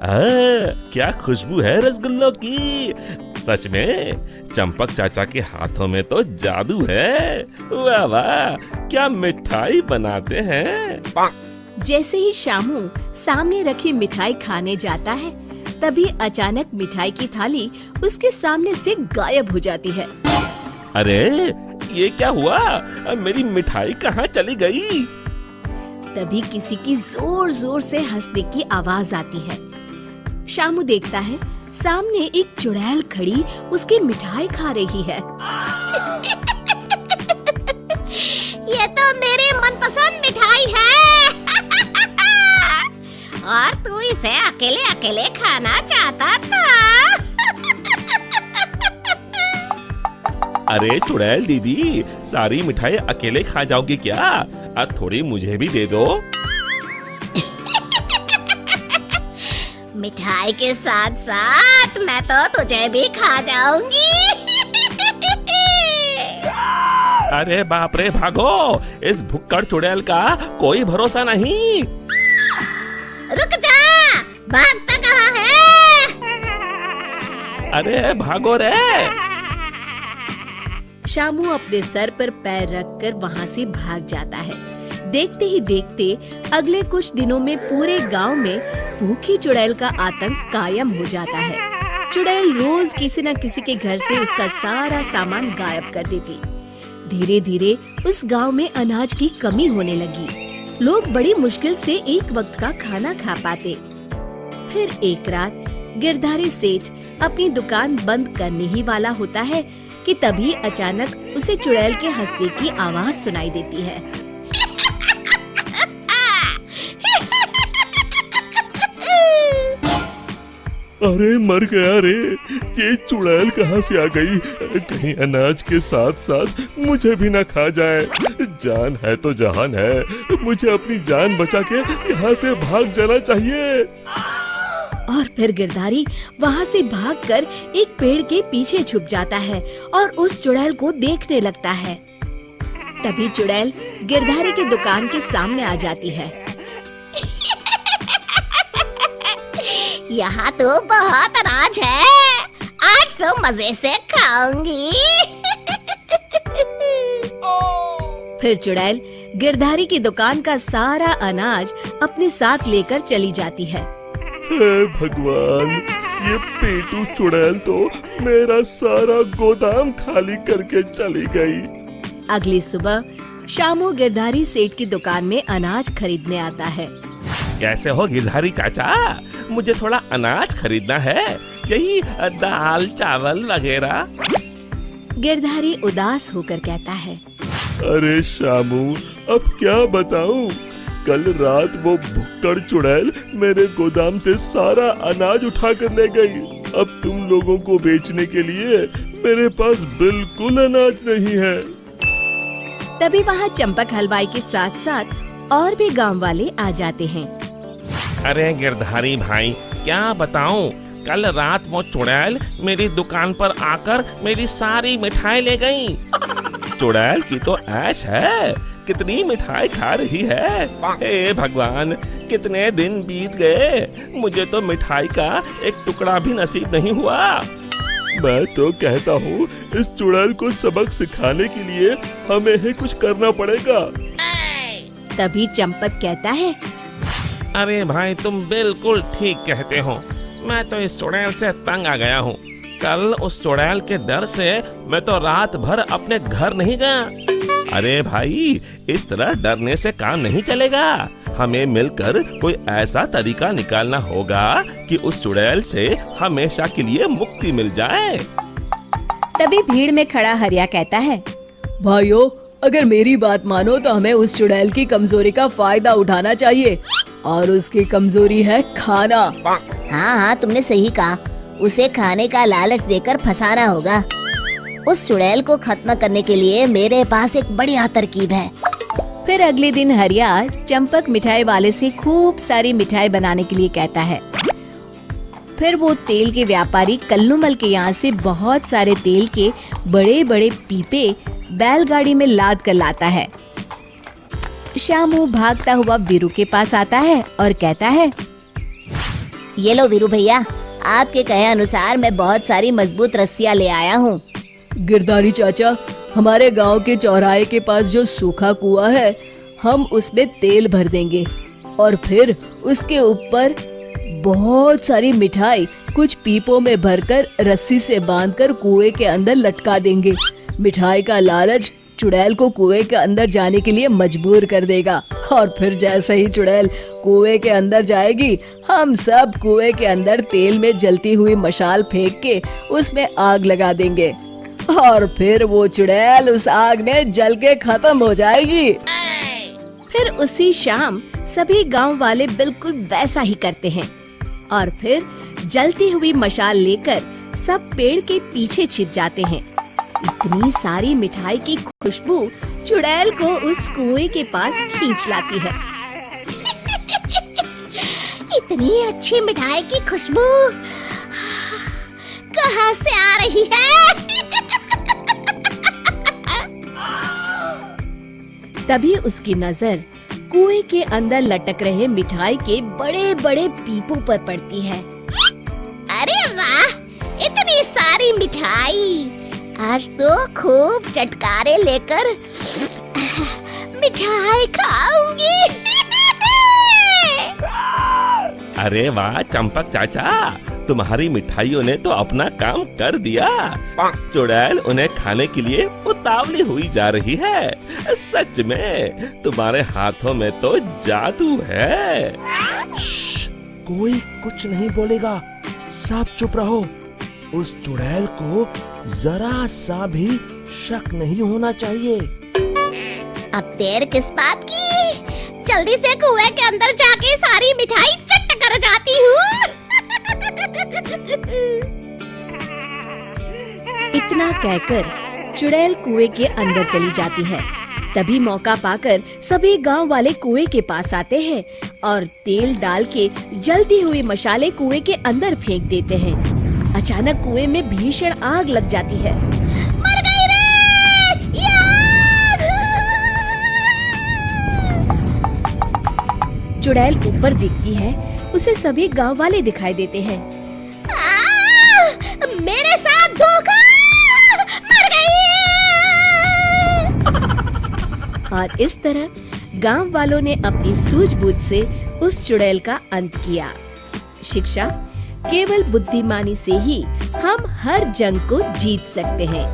क्या खुशबू है रसगुल्लों की। सच में चंपक चाचा के हाथों में तो जादू है। वाह वाह, क्या मिठाई बनाते हैं। जैसे ही शामू सामने रखी मिठाई खाने जाता है, तभी अचानक मिठाई की थाली उसके सामने से गायब हो जाती है। अरे ये क्या हुआ, मेरी मिठाई कहाँ चली गई। तभी किसी की जोर जोर से हंसने की आवाज आती है। शामू देखता है सामने एक चुड़ैल खड़ी उसकी मिठाई खा रही है। ये तो मेरी मनपसंद मिठाई है। और तू इसे अकेले अकेले खाना चाहता था। अरे चुड़ैल दीदी, सारी मिठाई अकेले खा जाओगी क्या? थोड़ी मुझे भी दे दो। मिठाई के साथ साथ मैं तो तुझे भी खा जाऊंगी। अरे बाप रे, भागो, इस भुक्कड़ चुड़ैल का कोई भरोसा नहीं। रुक जा, भागता कहाँ है? अरे भागो रे। शामू अपने सर पर पैर रखकर वहाँ से भाग जाता है। देखते ही देखते अगले कुछ दिनों में पूरे गांव में भूखी चुड़ैल का आतंक कायम हो जाता है। चुड़ैल रोज किसी न किसी के घर से उसका सारा सामान गायब कर देती। धीरे धीरे उस गांव में अनाज की कमी होने लगी। लोग बड़ी मुश्किल से एक वक्त का खाना खा पाते। फिर एक रात गिरधारी सेठ अपनी दुकान बंद करने ही वाला होता है कि तभी अचानक उसे चुड़ैल के हंसने की आवाज सुनाई देती है। अरे मर गया रे, ये चुड़ैल कहाँ से आ गई? कहीं अनाज के साथ साथ मुझे भी ना खा जाए। जान है तो जहान है, मुझे अपनी जान बचा के यहाँ से भाग जाना चाहिए। और फिर गिरधारी वहाँ से भागकर एक पेड़ के पीछे छुप जाता है और उस चुड़ैल को देखने लगता है। तभी चुड़ैल गिरधारी की दुकान के सामने आ जाती है। यहाँ तो बहुत अनाज है, आज तो मजे से खाऊंगी। फिर चुड़ैल गिरधारी की दुकान का सारा अनाज अपने साथ लेकर चली जाती है। हे भगवान, ये पेटू चुड़ैल तो मेरा सारा गोदाम खाली करके चली गई। अगली सुबह शामू गिरधारी सेठ की दुकान में अनाज खरीदने आता है। कैसे हो गिरधारी चाचा, मुझे थोड़ा अनाज खरीदना है, यही दाल चावल वगैरह। गिरधारी उदास होकर कहता है, अरे शामू, अब क्या बताऊं? कल रात वो भुक्कड़ चुड़ैल मेरे गोदाम से सारा अनाज उठा कर ले गई। अब तुम लोगों को बेचने के लिए मेरे पास बिल्कुल अनाज नहीं है। तभी वहाँ चंपक हलवाई के साथ साथ और भी गांव वाले आ जाते हैं। अरे गिरधारी भाई, क्या बताऊं, कल रात वो चुड़ैल मेरी दुकान पर आकर मेरी सारी मिठाई ले गई। चुड़ैल की तो ऐश है, कितनी मिठाई खा रही है। हे भगवान, कितने दिन बीत गए, मुझे तो मिठाई का एक टुकड़ा भी नसीब नहीं हुआ। मैं तो कहता हूँ इस चुड़ैल को सबक सिखाने के लिए हमें ही कुछ करना पड़ेगा। तभी चंपक कहता है, अरे भाई, तुम बिल्कुल ठीक कहते हो। मैं तो इस चुड़ैल से तंग आ गया हूँ। कल उस चुड़ैल के डर से मैं तो रात भर अपने घर नहीं गया। अरे भाई, इस तरह डरने से काम नहीं चलेगा। हमें मिलकर कोई ऐसा तरीका निकालना होगा कि उस चुड़ैल से हमेशा के लिए मुक्ति मिल जाए। तभी भीड़ में खड़ा हरिया कहता है, भाइयों, अगर मेरी बात मानो तो हमें उस चुड़ैल की कमजोरी का फायदा उठाना चाहिए, और उसकी कमजोरी है खाना। हाँ हाँ, तुमने सही कहा, उसे खाने का लालच देकर फंसाना होगा। उस चुड़ैल को खत्म करने के लिए मेरे पास एक बढ़िया तरकीब है। फिर अगले दिन हरिया चंपक मिठाई वाले से खूब सारी मिठाई बनाने के लिए कहता है। फिर वो तेल के व्यापारी कल्लूमल के यहाँ से बहुत सारे तेल के बड़े बड़े पीपे बैलगाड़ी में लाद कर लाता है। शामू भागता हुआ वीरू के पास आता है और कहता है, ये लो वीरू भैया, आपके कहे अनुसार मैं बहुत सारी मजबूत रस्सियाँ ले आया हूँ। गिरधारी चाचा, हमारे गांव के चौराहे के पास जो सूखा कुआं है, हम उसमें तेल भर देंगे और फिर उसके ऊपर बहुत सारी मिठाई कुछ पीपों में भरकर रस्सी से बांधकर कुएं के अंदर लटका देंगे। मिठाई का लालच चुड़ैल को कुएं के अंदर जाने के लिए मजबूर कर देगा और फिर जैसे ही चुड़ैल कुएं के अंदर जाएगी, हम सब कुएं के अंदर तेल में जलती हुई मशाल फेंक के उसमें आग लगा देंगे और फिर वो चुड़ैल उस आग में जल के खत्म हो जाएगी। फिर उसी शाम सभी गांव वाले बिल्कुल वैसा ही करते हैं और फिर जलती हुई मशाल लेकर सब पेड़ के पीछे छिप जाते हैं। इतनी सारी मिठाई की खुशबू चुड़ैल को उस कुएं के पास खींच लाती है। इतनी अच्छी मिठाई की खुशबू कहाँ से आ रही है? तभी उसकी नजर कुएं के अंदर लटक रहे मिठाई के बड़े बड़े पीपों पर पड़ती है। अरे वाह, इतनी सारी मिठाई! आज तो खूब चटकारे लेकर मिठाई खाऊंगी। अरे वाह चंपक चाचा, तुम्हारी मिठाइयों ने तो अपना काम कर दिया। चुड़ैल उन्हें खाने के लिए उतावली हुई जा रही है। सच में तुम्हारे हाथों में तो जादू है। कोई कुछ नहीं बोलेगा, सब चुप रहो। उस चुड़ैल को जरा सा भी शक नहीं होना चाहिए। अब देर किस बात की? जल्दी से कुएं के अंदर जाके सारी मिठाई चट कर जाती हूँ। इतना कहकर चुड़ैल कुएं के अंदर चली जाती है। तभी मौका पाकर सभी गांव वाले कुएं के पास आते हैं और तेल डाल के जलती हुई मशाले कुएं के अंदर फेंक देते हैं। अचानक कुएं में भीषण आग लग जाती है। मर गई रे! चुड़ैल ऊपर दिखती है, उसे सभी गांव वाले दिखाई देते हैं। मेरे साथ धोखा! मर गई! और इस तरह गांव वालों ने अपनी सूझबूझ से उस चुड़ैल का अंत किया। शिक्षा, केवल बुद्धिमानी से ही हम हर जंग को जीत सकते हैं।